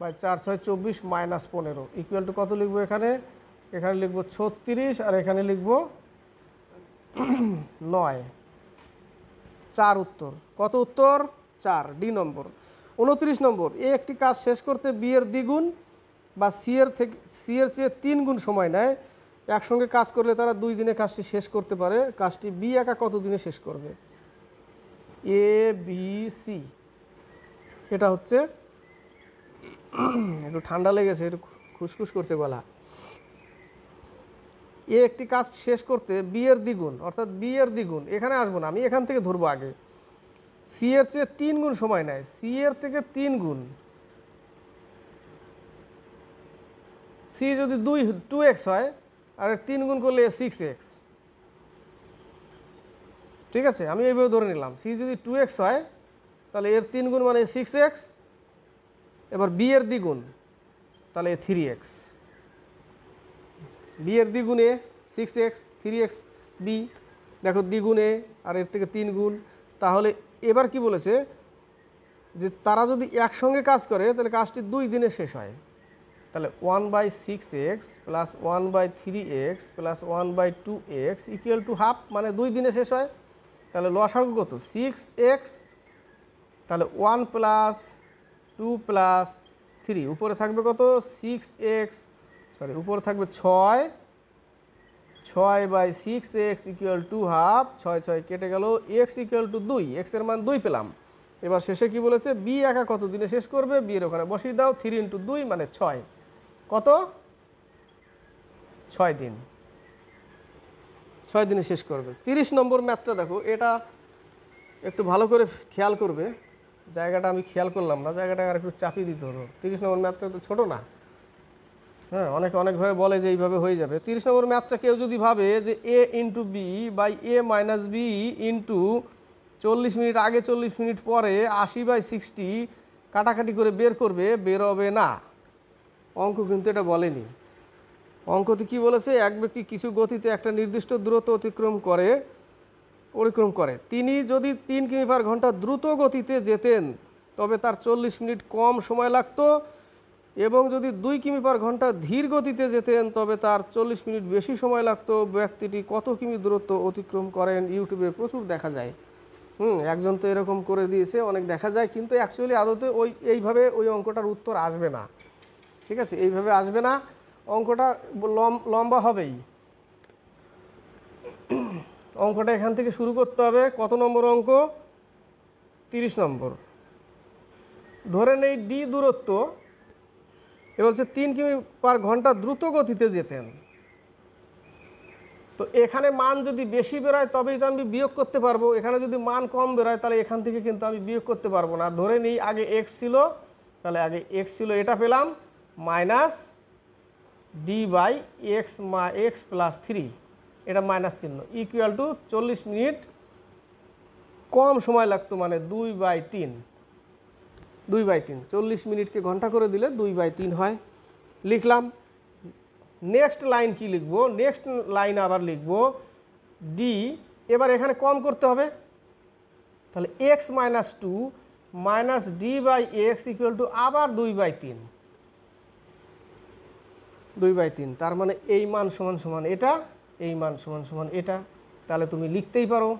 / 4 × 6 = 24 - 15 ইকুয়াল টু কত লিখবো? এখানে লিখবো 36, আর এখানে লিখবো 9। 4 উত্তর। কত উত্তর? 4, ডি নম্বর। 29 নম্বর, এ একটি কাজ শেষ করতে বি এর দ্বিগুণ বা সি এর চেয়ে 3 গুণ সময় নেয়। একসঙ্গে কাজ করলে তারা 2 দিনে কাজটি শেষ করতে পারে। কাজটি বি একা কত দিনে শেষ করবে? ABC। এটা হচ্ছে একটু ঠান্ডা লেগেছে, একটু খুসখুস করছে গলা। এ একটি কাজ শেষ করতে বি এর দ্বিগুণ, অর্থাৎ বি এর দ্বিগুণ, এখানে আসবো না, আমি এখান থেকে ধরবো আগে। সি এর চেয়ে 3 গুণ সময় নেয়, সি এর থেকে 3 গুণ। সি যদি 2x হয়, আর 3 গুণ করলে 6x, ঠিক আছে। আমি এইভাবে ধরে নিলাম, সি যদি 2x হয়, তাহলে এর 3 গুণ মানে 6x। এবার বি এর দ্বিগুণ, তাহলে 3x। বি এর দ্বিগুণ এ 6x, 3x বি, দেখো দ্বিগুণ এ, আর এর থেকে 3 গুণ। তাহলে এবার কি বলেছে, যে তারা যদি একসঙ্গে কাজ করে তাহলে কাজটি 2 দিনে শেষ হয়। তাহলে 1/6x + 1/3x + 1/2x = হাফ, মানে 2 দিনে শেষ হয়। তাহলে লসাগু কত? 6x। তাহলে 1 + 2 + 3, উপরে থাকবে কত 6x, সরি উপরে থাকবে 6, 6/6x ইকুয়াল টু হাফ, 6 6 কেটে গেল, x ইকুয়াল টু 2, x এর মান 2 পেলাম। এবার শেষে কি বলেছে, বি একা কত দিনে শেষ করবে, বি এর ওখানে বসিয়ে দাও, 3 × 2 মানে 6, কত 6 দিন, 6 দিনে শেষ করবে। 30 নম্বর ম্যাথটা দেখো, এটা একটু ভালো করে খেয়াল করবে, জায়গাটা আমি খেয়াল করলাম না, জায়গাটা আর একটু চাপিয়ে দিতে হলো। 30 নম্বর ম্যাথটা তো ছোটো না, হ্যাঁ অনেকভাবে বলে যে এইভাবে হয়ে যাবে। 30 নম্বর ম্যাথটা কেউ যদি ভাবে যে a × b by a minus b into 40 minute আগে 40 মিনিট পরে 80/60 কাটাকাটি করে বের করবে, বেরোবে না। অঙ্ক কিন্তু এটা বলেনি। অঙ্কতে কি বলেছে, এক ব্যক্তি কিছু গতিতে একটা নির্দিষ্ট দূরত্ব অতিক্রম করে তিনি যদি 3 কিমি/ঘন্টা দ্রুত গতিতে যেতেন তবে তার 40 মিনিট কম সময় লাগতো, এবং যদি 2 কিমি/ঘন্টা ধীর গতিতে যেতেন তবে তার 40 মিনিট বেশি সময় লাগতো। ব্যক্তিটি কত কিমি দূরত্ব অতিক্রম করেন? ইউটিউবে প্রচুর দেখা যায়। একজন তো এরকম করে দিয়েছে, অনেক দেখা যায়, কিন্তু অ্যাকচুয়ালি আদতে এইভাবে ওই অঙ্কটার উত্তর আসবে না। ঠিক আছে, এইভাবে আসবে না, অঙ্কটা লম্বা হবেই। অঙ্কটা এখান থেকে শুরু করতে হবে। কত নম্বর অঙ্ক? 30 নম্বর। ধরে নেই ডি দূরত্ব, এ বলছে 3 কিমি/ঘন্টা দ্রুত গতিতে যেতেন। তো এখানে মান যদি বেশি বেরোয় তবেই তো আমি বিয়োগ করতে পারবো, এখানে যদি মান কম বেরোয় তাহলে এখান থেকে কিন্তু আমি বিয়োগ করতে পারবো না। ধরে নিই আগে এক্স ছিল, তাহলে আগে এক্স ছিল, এটা পেলাম, মাইনাস d/x প্লাস 3, এটা মাইনাস চিহ্ন, ইকুয়াল টু 40 মিনিট কম সময় লাগতো, মানে 2/3, 40 মিনিটকে ঘন্টা করে দিলে 2/3 হয়। লিখলাম। নেক্সট লাইন কি লিখবো? নেক্সট লাইন আবার লিখবো ডি, এবার এখানে কম করতে হবে, তাহলে x - 2 minus d/x equal to আবার 2/3, তার মানে এই মান সমান সমান এটা, এই মান সমান সমান এটা। তাহলে তুমি লিখতেই পারো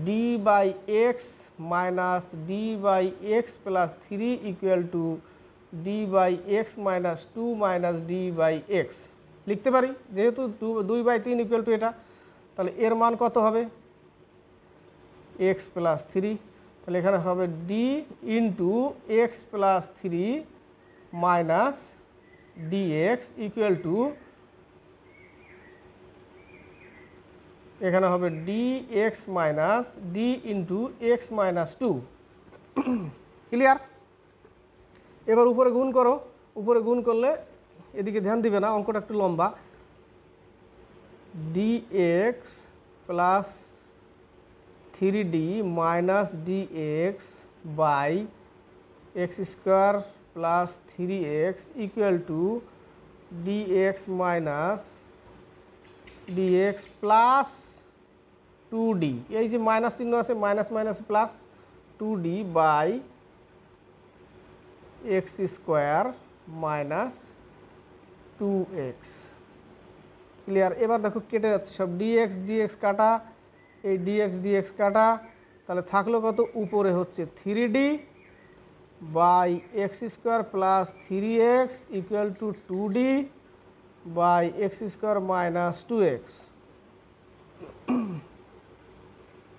d/x minus d/x plus 3 equal to d/x minus 2 minus d/x লিখতে পারি, যেহেতু 2/3 ইকুয়াল টু এটা। তাহলে এর মান কত হবে? x প্লাস 3, তাহলে এখানে হবে d into x plus 3 minus dx equal to, এখানে হবে dx minus d into x minus 2। Clear? এবার উপরে গুণ করো, উপরে গুণ করলে এদিকে ধ্যান দিবে না, অঙ্কটা একটু লম্বা। dx plus 3d minus dx by x square plus 3x equal to dx minus dx plus 2d, এই যে মাইনাস চিহ্ন আছে, minus minus plus 2d by x square minus 2x। Clear? এবার দেখো কেটে যাচ্ছে সব, dx dx কাটা, এই dx কাটা, তাহলে থাকলো কত? উপরে হচ্ছে 3d by x square plus 3x equal to 2d by x square minus 2x।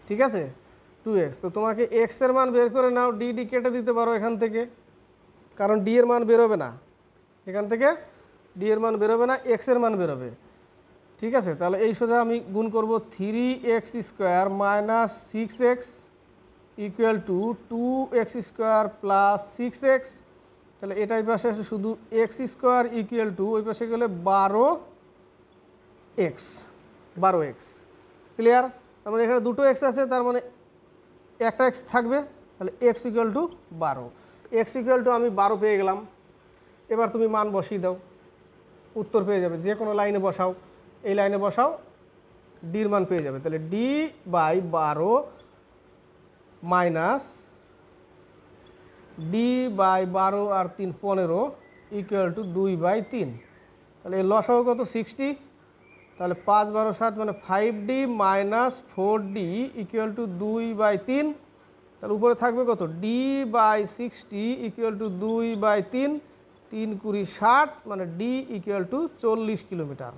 ঠিক আছে, 2x। তো তোমাকে x এর মান বের করে নাও, d কেটে দিতে পারো এখান থেকে, কারণ d এর মান বেরোবে না এখান থেকে, d এর মান বেরোবে না, x এর মান বেরোবে। ঠিক আছে, তাহলে এই সোজা আমি গুণ করব 3x square minus 6x equal to 2x square plus 6x। তাহলে এটাই পাশে আসে শুধু x স্কোয়ার ইকুয়াল টু, ওই পাশে গেলে 12x। ক্লিয়ার? তার মানে এখানে দুটো x আছে, তার মানে একটা x থাকবে, তাহলে x equal to 12, x equal to আমি 12 পেয়ে গেলাম। এবার তুমি মান বসিয়ে দাও, উত্তর পেয়ে যাবে, যে কোনো লাইনে বসাও, এই লাইনে বসাও, ডির মান পেয়ে যাবে। তাহলে d/12 minus d/12 R 3 15 equal to 2/3। তাহলে এর লসাগু কত? 60। তাহলে 5 12 7 মানে 5d minus 4d equal to 2/3। তাহলে উপরে থাকবে কত, ডি বাই 60 ইকুয়াল টু 2/3, 3 × 60, মানে ডি ইকুয়াল টু 40 কিলোমিটার।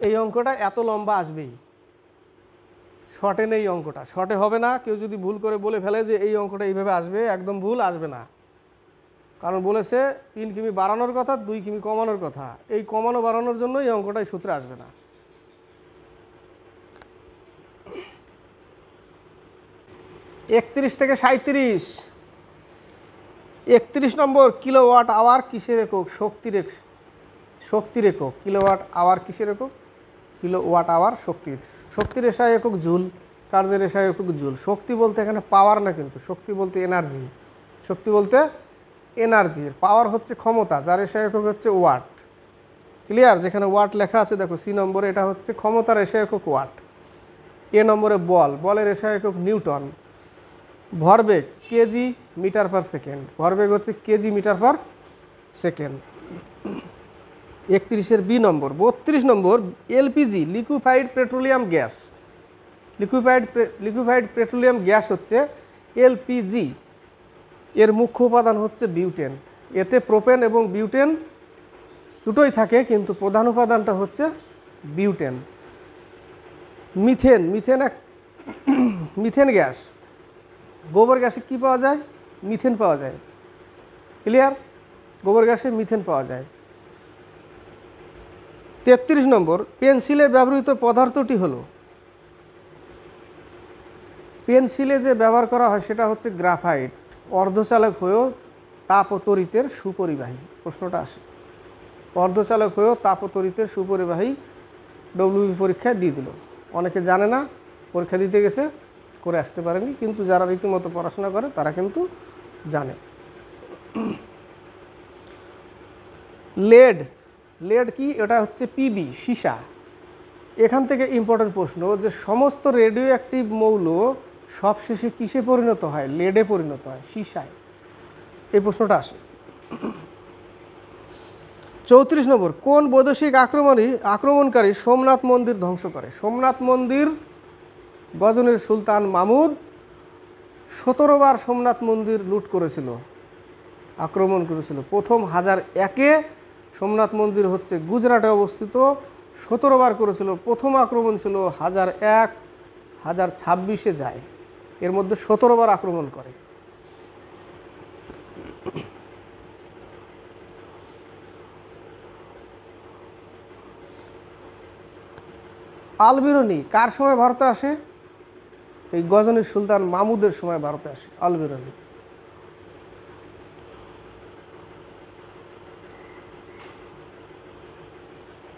এই অঙ্কটা এত লম্বা আসবেই, শর্টে নেই অঙ্কটা, শর্টে হবে না। কেউ যদি ভুল করে বলে ফেলে যে এই অঙ্কটা এইভাবে আসবে, একদম ভুল, আসবে না। কারণ বলেছে 3 কিমি বাড়ানোর কথা, 2 কিমি কমানোর কথা, এই কমানো বাড়ানোর জন্য এই অঙ্কটা এই সূত্রে আসবে না। একত্রিশ থেকে 37, 31 নম্বর, কিলোওয়াট আওয়ার কিসের একক? শক্তির একক। কিলোওয়াট আওয়ার কিসের একক? কিলোওয়াট আওয়ার শক্তির। শক্তির এসআই একক জুল, কার্যের এসআই একক জুল। শক্তি বলতে এখানে পাওয়ার না, কিন্তু শক্তি বলতে এনার্জি। শক্তি বলতে এনার্জির, পাওয়ার হচ্ছে ক্ষমতা, যার এসআই একক হচ্ছে ওয়াট। ক্লিয়ার? যেখানে ওয়াট লেখা আছে দেখো সি নম্বরে, এটা হচ্ছে ক্ষমতার এসআই একক ওয়াট। এ নম্বরে বলের এসআই একক নিউটন। ভরবেগ কেজি মিটার পার সেকেন্ড, ভরবেগ হচ্ছে কেজি মিটার পার সেকেন্ড। 31-এর B number. 32 number, LPG liquefied petroleum gas. Liquefied petroleum gas হচ্ছে এলপিজি, এর মুখ্য উপাদান হচ্ছে বিউটেন। এতে প্রোপেন এবং বিউটেন দুটোই থাকে, কিন্তু প্রধান উপাদানটা হচ্ছে বিউটেন। মিথেন গ্যাস, গোবর গ্যাসে কি পাওয়া যায়? মিথেন পাওয়া যায়। ক্লিয়ার? গোবর গ্যাসে মিথেন পাওয়া যায়। 33 নম্বর, পেন্সিলে ব্যবহৃত পদার্থটি হলো, পেন্সিলে যে ব্যবহার করা হয় সেটা হচ্ছে গ্রাফাইট, অর্ধচালক হয়েও তাপ ও তড়িতের সুপরিবাহী। প্রশ্নটা আসে, অর্ধচালক হয়েও তাপ ও তড়িতের সুপরিবাহী, ডব্লিউবি পরীক্ষায় দিয়ে দিল। অনেকে জানে না, পরীক্ষা দিতে গেছে, করে আসতে পারেনি, কিন্তু যারা রীতিমতো পড়াশোনা করে তারা কিন্তু জানে। লেড কি? এটা হচ্ছে পিবি, সীসা। এখান থেকে ইম্পর্টেন্ট প্রশ্ন, যে সমস্ত রেডিও অ্যাক্টিভ মৌল সবশেষে কিসে পরিণত হয়? লেডে পরিণত হয়, সীসায়। এই প্রশ্নটা আসে। 34 নম্বর, কোন বৈদেশিক আক্রমণকারী সোমনাথ মন্দির ধ্বংস করে? সোমনাথ মন্দির গজনীর সুলতান মাহমুদ 17 বার সোমনাথ মন্দির লুট করেছিল, আক্রমণ করেছিল। প্রথম 1001-এ সোমনাথ মন্দির হচ্ছে গুজরাটে অবস্থিত, 17 বার করেছিল। প্রথম আক্রমণ ছিল 1001, 1026-এ যায়, এর মধ্যে 17 বার আক্রমণ করে। আলবিরুনি কার সময় ভারতে আসে? এই গজনীর সুলতান মাহমুদের সময় ভারতে আসে আলবিরুনি।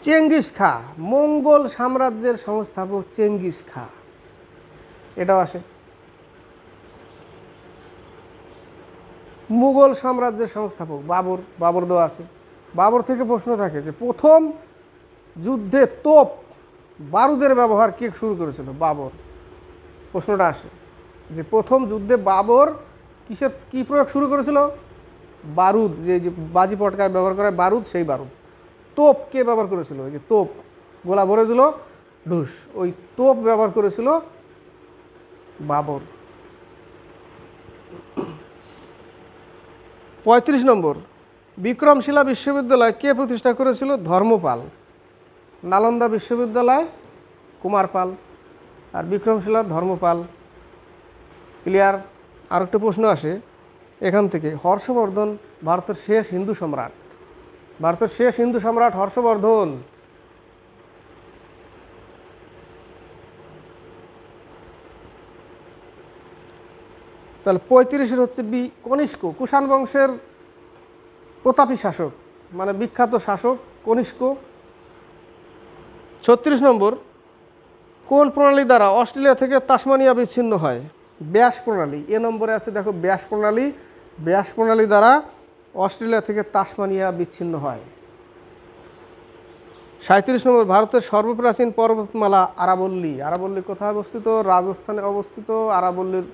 চেঙ্গিস খা, মঙ্গল সাম্রাজ্যের সংস্থাপক চেঙ্গিস খা, এটাও আসে। মুঘল সাম্রাজ্যের সংস্থাপক বাবর দেওয়া আছে। বাবর থেকে প্রশ্ন থাকে যে প্রথম যুদ্ধে তোপ বারুদের ব্যবহার কে শুরু করেছিল? বাবর। প্রশ্নটা আসে যে প্রথম যুদ্ধে বাবর কি প্রয়োগ শুরু করেছিল? বারুদ, যে বাজি পটকায় ব্যবহার করা বারুদ, সেই বারুদ। তোপ কে ব্যবহার করেছিল? ওই যে তোপ, গোলা ভরে দিল, ঢুস, ওই তোপ ব্যবহার করেছিল বাবর। 35 নম্বর, বিক্রমশিলা বিশ্ববিদ্যালয় কে প্রতিষ্ঠা করেছিল? ধর্মপাল। নালন্দা বিশ্ববিদ্যালয় কুমারপাল, আর বিক্রমশিলা ধর্মপাল। ক্লিয়ার? আর একটা প্রশ্ন আসে এখান থেকে, হর্ষবর্ধন ভারতের শেষ হিন্দু সম্রাট। ভারতের শেষ হিন্দু সম্রাট হর্ষবর্ধন। তাহলে 35-এর হচ্ছে বি, কনিষ্ক, কুষাণ বংশের প্রতাপী শাসক, মানে বিখ্যাত শাসক কনিষ্ক। 36 নম্বর, কোন প্রণালী দ্বারা অস্ট্রেলিয়া থেকে তাসমানিয়া বিচ্ছিন্ন হয়? ব্যাস প্রণালী। এ নম্বরে আছে দেখো, ব্যাস প্রণালী। ব্যাস প্রণালী দ্বারা অস্ট্রেলিয়া থেকে তাসমানিয়া বিচ্ছিন্ন হয়। 37 নম্বর, ভারতের সর্বপ্রাচীন পর্বতমালা আরাবল্লী। আরাবল্লী কোথায় অবস্থিত? রাজস্থানে অবস্থিত। আরাবল্লীর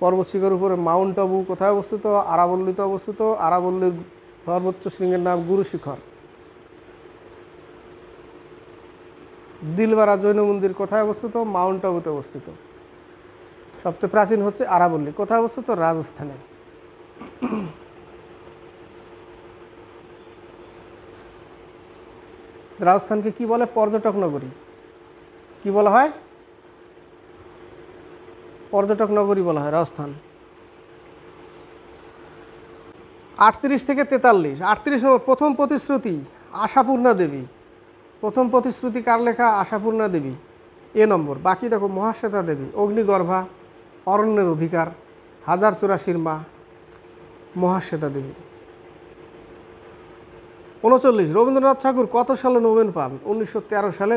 পর্বত শিখরের উপরে মাউন্ট আবু কোথায় অবস্থিত? আরাবল্লীতে অবস্থিত। আরাবল্লীর সর্বোচ্চ শৃঙ্গের নাম গুরু শিখর। দিলবারা জৈন মন্দির কোথায় অবস্থিত? মাউন্ট আবুতে অবস্থিত। সবচেয়ে প্রাচীন হচ্ছে আরাবল্লী। কোথায় অবস্থিত? রাজস্থানে। রাজস্থানকে কি বলে? পর্যটক নগরী। কি বলা হয়? পর্যটক নগরী বলা হয় রাজস্থান। 38 থেকে 43। 38 নম্বর, প্রথম প্রতিশ্রুতি আশাপূর্ণা দেবী। প্রথম প্রতিশ্রুতি কার লেখা? আশাপূর্ণা দেবী, এ নম্বর। বাকি দেখো, মহাশ্বেতা দেবী, অগ্নিগর্ভা, অরণ্যের অধিকার, 1084 মা, মহাশ্বেতা দেবী। 39, রবীন্দ্রনাথ ঠাকুর কত সালে নোবেল পান? 1913 সালে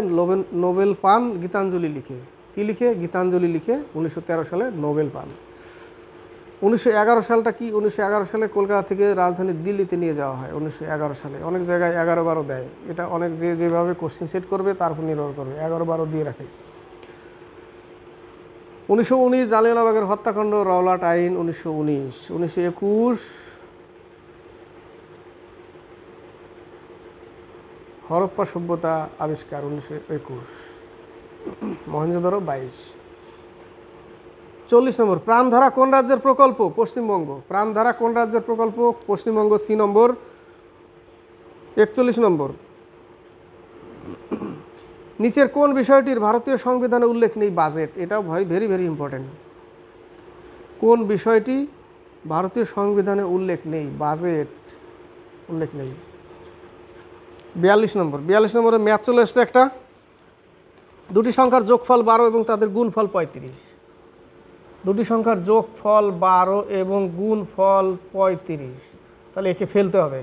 নোবেল পান গীতাঞ্জলি লিখে। কি লিখে? গীতাঞ্জলি লিখে 1913 সালে নোবেল পান। 1911 সালটা কি? 1911 সালে কলকাতা থেকে রাজধানী দিল্লিতে নিয়ে যাওয়া হয়। 1911 সালে। অনেক জায়গায় 11-12 দেয়, এটা অনেক যেভাবে কোশ্চেন সেট করবে তার উপর নির্ভর করবে, 11-12 দিয়ে রাখে। 1919 জালিয়ানওয়ালাবাগের হত্যাকাণ্ড, রাওলাট আইন 1919। 1921 হরপ্পা সভ্যতা আবিষ্কার 1921। মহেঞ্জোদারো 22। 40 নম্বর, প্রাণধারা কোন রাজ্যের প্রকল্প? পশ্চিমবঙ্গ। প্রাণধারা কোন রাজ্যের প্রকল্প? পশ্চিমবঙ্গ, সি নম্বর। 41 নম্বর, নিচের কোন বিষয়টির ভারতীয় সংবিধানে উল্লেখ নেই? বাজেট। এটাও ভেরি ভেরি ইম্পর্টেন্ট। কোন বিষয়টি ভারতীয় সংবিধানে উল্লেখ নেই? বাজেট উল্লেখ নেই। 42 নম্বর, 42 নম্বরে ম্যাথ চলে এসছে একটা। দুটি সংখ্যার যোগফল 12 এবং তাদের গুণফল 35। দুটি সংখ্যার যোগফল 12 এবং গুণফল 35, তাহলে একে ফেলতে হবে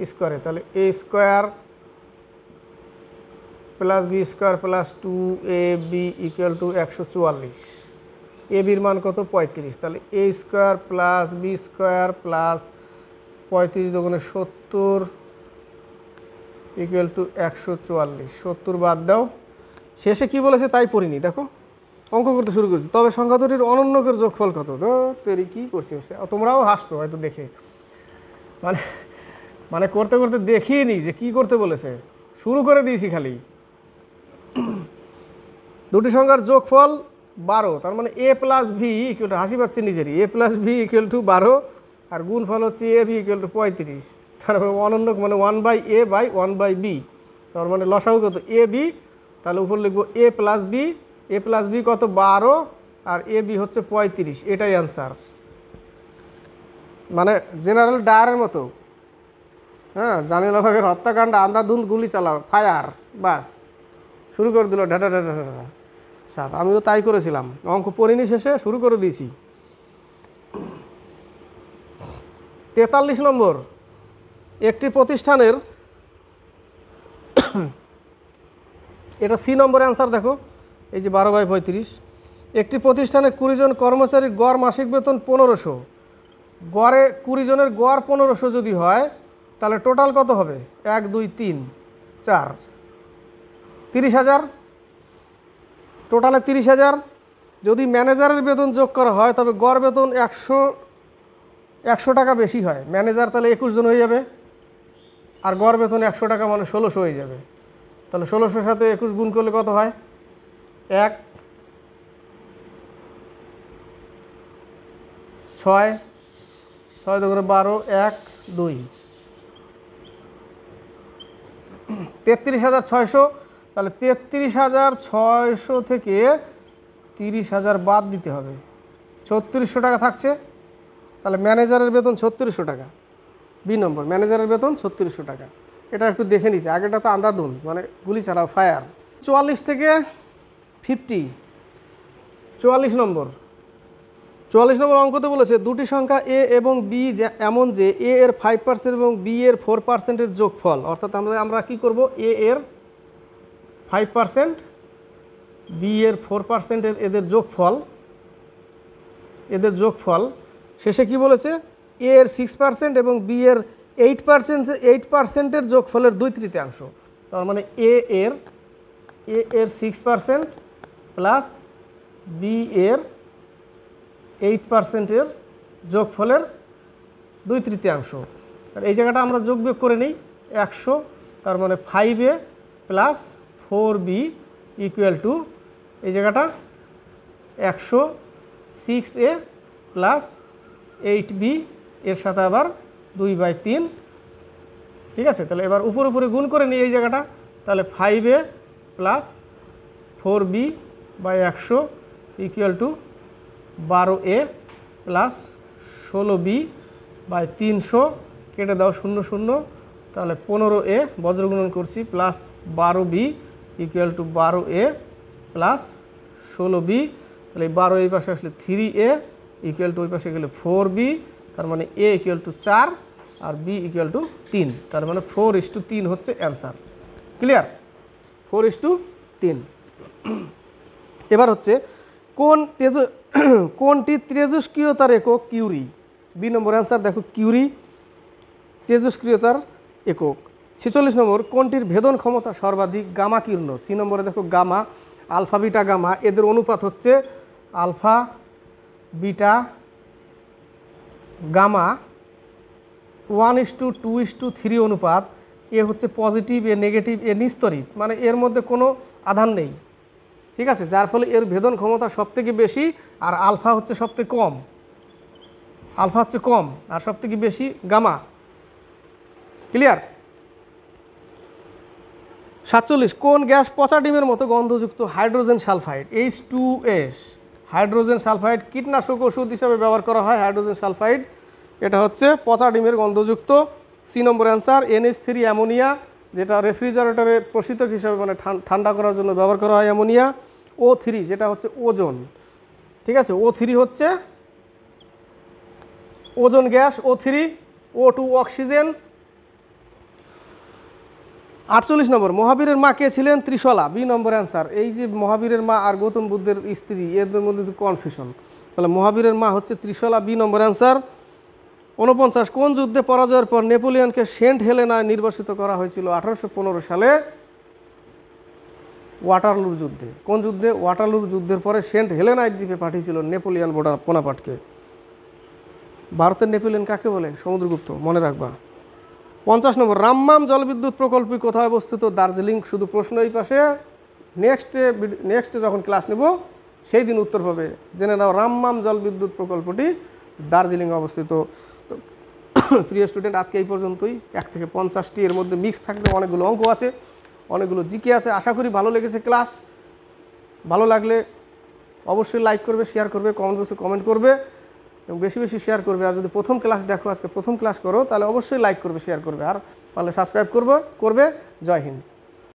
স্কোয়ারে। তাহলে a square plus B square plus 2ab equal to 144। A বির মান কত? 35। তাহলে a square plus B square plus 35 দুগুণে 70 ইকুয়াল টু 144। 70 বাদ দাও। শেষে কি বলেছে তাই পড়িনি, দেখো অঙ্ক করতে শুরু করছি। তবে সংখ্যা দুটির অনন্যকের যোগফল কত? তো তেরি কী করছি, তোমরাও হাসছো হয়তো দেখে। মানে করতে করতে দেখিয়ে নি যে কি করতে বলেছে, শুরু করে দিয়েছি খালি। দুটি সংখ্যার যোগফল 12, তার মানে a plus V equal to, হাসি পাচ্ছে নিজেরই, a plus V equal to 12, আর গুণফল হচ্ছে a ভি ইকুয়াল টু 35। তারপরে অনন্যক মানে 1/a/1/b, তার মানে লসাগু কত? a b। তাহলে উপর লিখবো a plus B. a plus B কত? 12, আর a b হচ্ছে 35। এটাই অ্যান্সার। মানে জেনারেল ডায়ারের মতো। হ্যাঁ, জালিয়ানওয়ালাবাগের হত্যাকাণ্ড, আন্ধাধুন্ধ গুলি চালাও, ফায়ার, বাস শুরু করে দিল ঢাটা ঢাটা ঢাটা। স্যার আমিও তাই করেছিলাম, অঙ্ক পড়িনি, শেষে শুরু করে দিয়েছি। 43 নম্বর, একটি প্রতিষ্ঠানের, এটা সি নম্বর অ্যান্সার। দেখো এই যে 12/35। একটি প্রতিষ্ঠানে 20 জন কর্মচারীর গড় মাসিক বেতন 1500। গড়ে 20 জনের গড় 1500 যদি হয়, তাহলে টোটাল কত হবে? 1 2 3 4 30,000। টোটালে 30,000। যদি ম্যানেজারের বেতন যোগ করা হয় তবে গড় বেতন 100 টাকা বেশি হয়। ম্যানেজার তাহলে 21 জন হয়ে যাবে, আর গড় বেতন 100 টাকা মানে 1600 হয়ে যাবে। তাহলে 1600 সাথে 21 গুণ করলে কত হয়? 1 6 6 দুগুণে 12 1 2। 33,600। তাহলে 33,600 থেকে 30,000 বাদ দিতে হবে, 3600 টাকা থাকছে। তাহলে ম্যানেজারের বেতন 3600 টাকা। বি নম্বর, ম্যানেজারের বেতন 3600 টাকা। এটা একটু দেখে নিচ্ছে, আগেটা তো আন্ধাধুন মানে গুলি ছাড়াও, ফায়ার। 44 থেকে 50। 44 নম্বর, 44 নম্বর অঙ্কতে বলেছে দুটি সংখ্যা a এবং b এমন যে a এর 5% এবং b এর 4%-এর যোগফল, অর্থাৎ আমরা কি করব? a এর 5%, b এর 4%-এর এদের যোগফল। শেষে কি বলেছে? a এর 6% এবং b এর 8%-এর যোগফলের 2/3। তার মানে a এর 6% প্লাস b এর 8%-এর যোগফলের 2/3। আর এই জায়গাটা আমরা যোগ বিয়োগ করে নিই, 100। তার মানে 5a plus 4b equal to, এই জায়গাটা 100 6a প্লাস 8b এর সাথে আবার 2/3, ঠিক আছে। তাহলে এবার উপরে উপরে গুণ করে নিই এই জায়গাটা, তাহলে 5a plus 4b/100 equal to 12a plus 16b/300, কেটে দাও 0 0, তাহলে 15a বজ্রগুণন করছি plus 12b equal to 12a plus 16b, তাহলে 12 এই পাশে আসলে 3a ইকুয়াল টু ওই পাশে গেলে 4b, তার মানে a ইকুয়াল টু 4 আর b ইকুয়াল টু 3, তার মানে 4:3 হচ্ছে অ্যান্সার। ক্লিয়ার? 4:3। এবার হচ্ছে কোনটি তেজস্ক্রিয়তার একক কিউরি? বি নম্বর অ্যান্সার দেখো কিউরি তেজস্ক্রিয়তার একক। 46 নম্বর, কোনটির ভেদন ক্ষমতা সর্বাধিক? গামা কিরণ। সি নম্বরে দেখো গামা, আলফা বিটা গামা, এদের অনুপাত হচ্ছে আলফা বিটা গামা 1:2:3 অনুপাত। এ হচ্ছে পজিটিভ, এ নেগেটিভ, এ নিস্তরিত, মানে এর মধ্যে কোনো আধান নেই, ঠিক আছে, যার ফলে এর ভেদন ক্ষমতা সবথেকে বেশি, আর আলফা হচ্ছে সবথেকে কম, আলফা হচ্ছে কম আর সবথেকে বেশি গামা। ক্লিয়ার? 47, কোন গ্যাস পচা ডিমের মতো গন্ধযুক্ত? Hydrogen sulphide, H2S। Hydrogen sulphide কীটনাশক ওষুধ হিসাবে ব্যবহার করা হয়। হাইড্রোজেন সালফাইড এটা হচ্ছে পচা ডিমের গন্ধযুক্ত। সি নম্বর অ্যান্সার NH3 অ্যামোনিয়া, যেটা রেফ্রিজারেটরের প্রশীতক হিসাবে মানে ঠান্ডা করার জন্য ব্যবহার করা হয় অ্যামোনিয়া। O3 যেটা হচ্ছে ওজোন, ঠিক আছে, O3 হচ্ছে ozone gas, O3। O2 oxygen. 48 নম্বর, মহাবীরের মা কে ছিলেন? ত্রিশলা। বি নম্বর অ্যান্সার। এই যে মহাবীরের মা আর গৌতম বুদ্ধের স্ত্রী, এদের মধ্যে কনফিউশন, তাহলে মহাবীরের মা হচ্ছে ত্রিশলা, বি নম্বর অ্যান্সার। 49, কোন যুদ্ধে পরাজয়ের পর নেপোলিয়নকে সেন্ট হেলেনায় নির্বাসিত করা হয়েছিল? 1815 সালে ওয়াটারলুর যুদ্ধে। কোন যুদ্ধে? ওয়াটারলুর যুদ্ধের পরে সেন্ট হেলেনায় দ্বীপে পাঠিয়েছিল নেপোলিয়ন বোনাপার্টকে। ভারতের নেপোলিয়ন কাকে বলে? সমুদ্রগুপ্ত, মনে রাখবা। 50 নম্বর, রামমাম জলবিদ্যুৎ প্রকল্পটি কোথায় অবস্থিত? দার্জিলিং। শুধু প্রশ্ন এই পাশে, নেক্সটে যখন ক্লাস নেব সেই দিন উত্তর পাবে। জেনে নাও রামমাম জলবিদ্যুৎ প্রকল্পটি দার্জিলিং অবস্থিত। তো প্রিয় স্টুডেন্ট, আজকে এই পর্যন্তই। 1 থেকে 50টি, এর মধ্যে মিক্স থাকবে, অনেকগুলো অঙ্ক আছে, অনেকগুলো জিকে আছে। আশা করি ভালো লেগেছে ক্লাস। ভালো লাগলে অবশ্যই লাইক করবে, শেয়ার করবে, কমেন্ট বক্সে কমেন্ট করবে এবং বেশি বেশি শেয়ার করবে। আর যদি প্রথম ক্লাস দেখো, আজকে প্রথম ক্লাস করো, তাহলে অবশ্যই লাইক করবে, শেয়ার করবে, আর পারলে সাবস্ক্রাইব করবে। জয় হিন্দ।